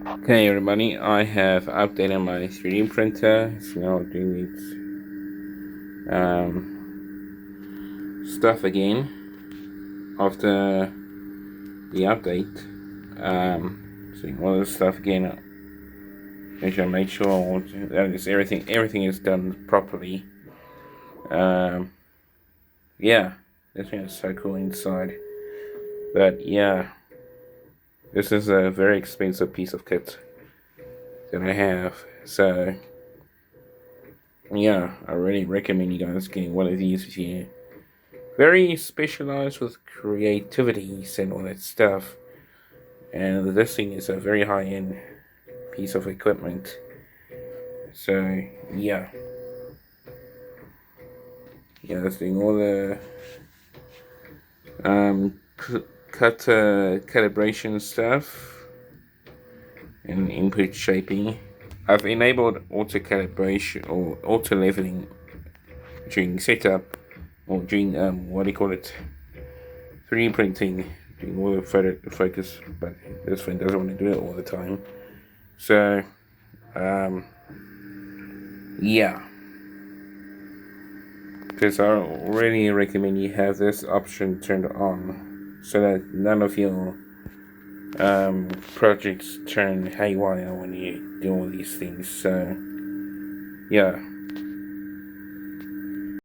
Okay, everybody, I have updated my 3D printer. It's now doing its stuff again after the update. Seeing all this stuff again. I should make sure that is everything is done properly. Yeah, this thing is so cool inside. But yeah, this is a very expensive piece of kit that I have. So yeah, I really recommend you guys getting one of these if you very specialized with creativities and all that stuff. And this thing is a very high-end piece of equipment. So yeah, it's doing all the calibration stuff and input shaping. I've enabled auto calibration or auto leveling during setup or during what do you call it, 3D printing, doing all the focus, but this one doesn't want to do it all the time. So yeah, because I really recommend you have this option turned on so that none of your projects turn haywire when you do all these things. So yeah.